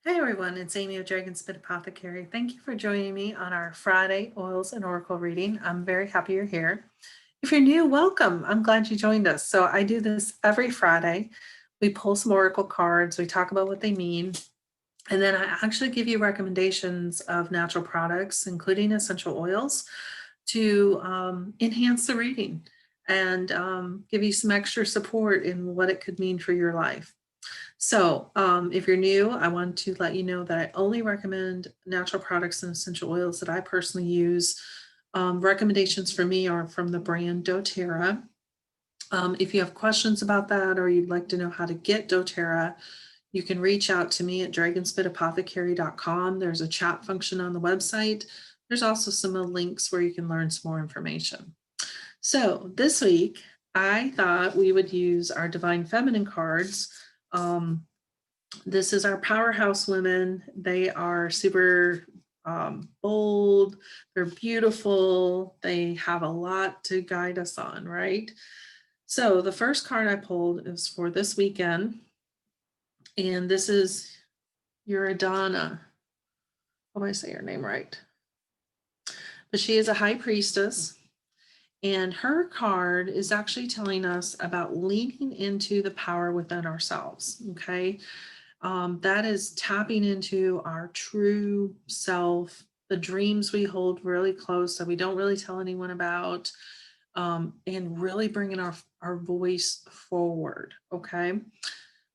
Hey everyone, it's Amy of Dragonspit Apothecary. Thank you for joining me on our Friday Oils and Oracle reading. I'm very happy you're here. If you're new, welcome. I'm glad you joined us. So I do this every Friday. We pull some Oracle cards, we talk about what they mean, and then I actually give you recommendations of natural products, including essential oils, to enhance the reading and give you some extra support in what it could mean for your life. So, if you're new, I want to let you know that I only recommend natural products and essential oils that I personally use. Recommendations for me are from the brand doTERRA. If you have questions about that or you'd like to know how to get doTERRA, you can reach out to me at dragonspitapothecary.com. There's a chat function on the website. There's also some links where you can learn some more information. So this week, I thought we would use our Divine Feminine cards. This is our powerhouse women. They are super bold. They're beautiful. They have a lot to guide us on, right? So the first card I pulled is for this weekend. And this is Uradana. Hope I say her name right. But she is a high priestess. And her card is actually telling us about leaning into the power within ourselves. Okay. That is tapping into our true self, the dreams we hold really close that we don't really tell anyone about, and really bringing our voice forward. Okay.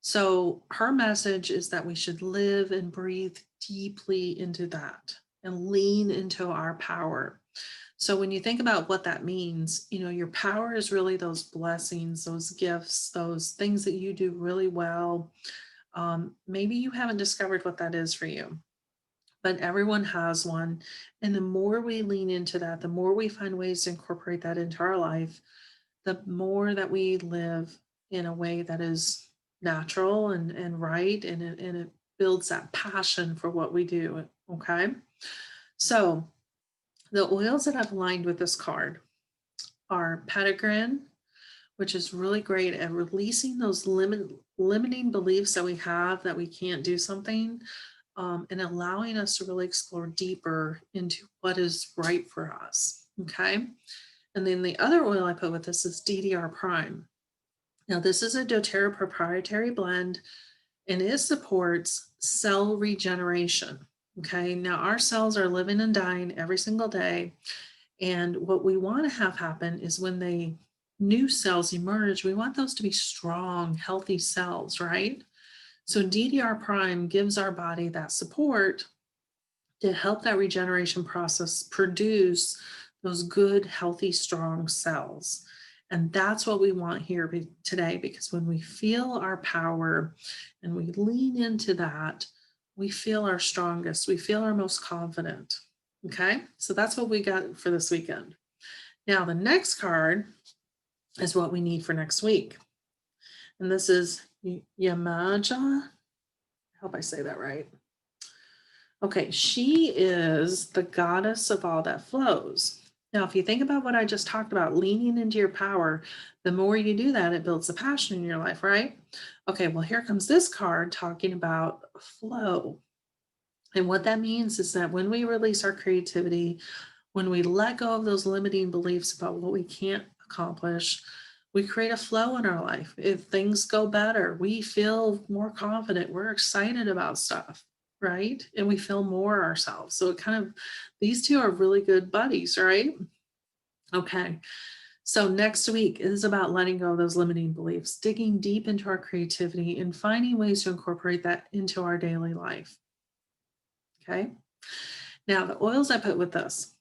So her message is that we should live and breathe deeply into that and lean into our power. So when you think about what that means, your power is really those blessings, those gifts, those things that you do really well. Maybe you haven't discovered what that is for you, but everyone has one. And the more we lean into that, the more we find ways to incorporate that into our life, the more that we live in a way that is natural and right. And it builds that passion for what we do. Okay. So the oils that I've aligned with this card are Petitgrin, which is really great at releasing those limiting beliefs that we have that we can't do something, and allowing us to really explore deeper into what is right for us. Okay. And then the other oil I put with this is DDR Prime. Now, this is a doTERRA proprietary blend and it supports cell regeneration. Okay. Now, our cells are living and dying every single day. And what we want to have happen is when new cells emerge, we want those to be strong, healthy cells, right? So DDR prime gives our body that support to help that regeneration process produce those good, healthy, strong cells. And that's what we want here today, because when we feel our power and we lean into that, we feel our strongest, we feel our most confident. Okay, so that's what we got for this weekend. Now, the next card is what we need for next week. And this is Yamaja. I hope I say that right. Okay, she is the goddess of all that flows. Now, if you think about what I just talked about, leaning into your power, the more you do that, it builds a passion in your life, right? Okay, well, here comes this card talking about flow. And what that means is that when we release our creativity, when we let go of those limiting beliefs about what we can't accomplish, we create a flow in our life. If things go better, we feel more confident. We're excited about stuff, right? And we feel more ourselves. So these two are really good buddies, right? Okay. So next week is about letting go of those limiting beliefs, digging deep into our creativity and finding ways to incorporate that into our daily life. Okay. Now, the oils I put with this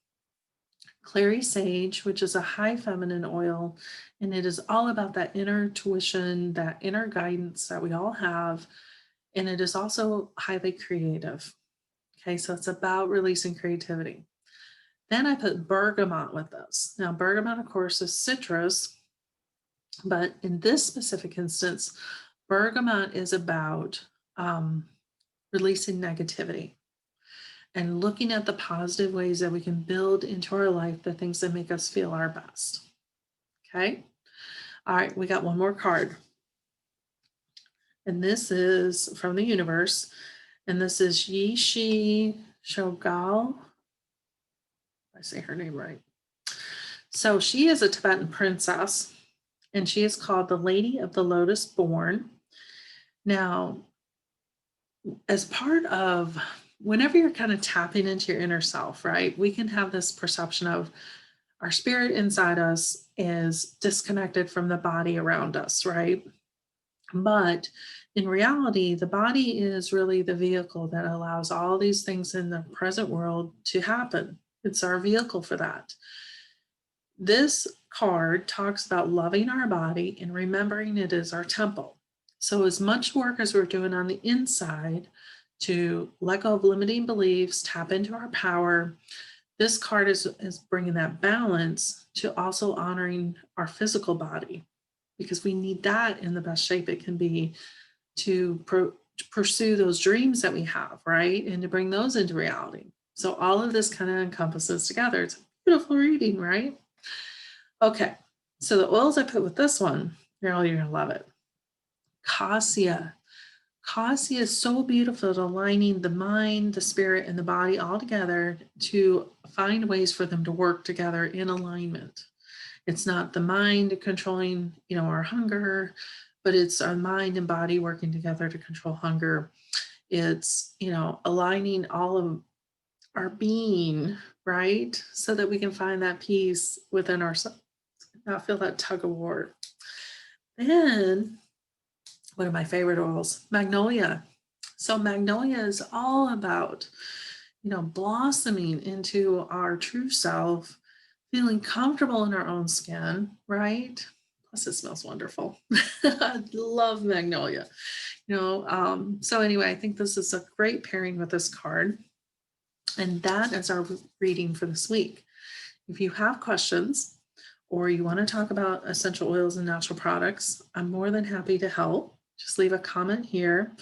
clary sage, which is a high feminine oil, and it is all about that inner tuition, that inner guidance that we all have. And it is also highly creative. Okay, so it's about releasing creativity. Then I put bergamot with this. Now, bergamot, of course, is citrus, but in this specific instance, bergamot is about releasing negativity and looking at the positive ways that we can build into our life the things that make us feel our best. Okay. All right. We got one more card. And this is from the universe. And this is Yishi Shogal. I say her name right. So she is a Tibetan princess, and she is called the Lady of the Lotus Born. Now, as part of whenever you're kind of tapping into your inner self, right, we can have this perception of our spirit inside us is disconnected from the body around us, right? But in reality, the body is really the vehicle that allows all these things in the present world to happen. It's our vehicle for that. This card talks about loving our body and remembering it is our temple. So, as much work as we're doing on the inside to let go of limiting beliefs, tap into our power, this card is bringing that balance to also honoring our physical body, because we need that in the best shape it can be to pursue those dreams that we have, right? And to bring those into reality. So, all of this kind of encompasses together. It's a beautiful reading, right? Okay, so the oils I put with this one, you're going to love it. Cassia. Cassia is so beautiful at aligning the mind, the spirit, and the body all together to find ways for them to work together in alignment. It's not the mind controlling, our hunger, but it's our mind and body working together to control hunger. It's, aligning all of our being, right? So that we can find that peace within ourselves. Not feel that tug of war. Then, one of my favorite oils, magnolia. So magnolia is all about, blossoming into our true self, feeling comfortable in our own skin, right? Plus, it smells wonderful. I love magnolia. So anyway, I think this is a great pairing with this card. And that is our reading for this week. If you have questions, or you want to talk about essential oils and natural products, I'm more than happy to help. Just leave a comment here.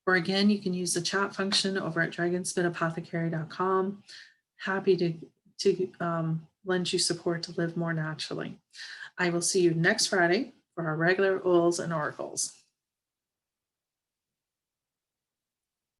Or again, you can use the chat function over at dragonspitapothecary.com. Happy to lend you support to live more naturally. I will see you next Friday for our regular oils and oracles.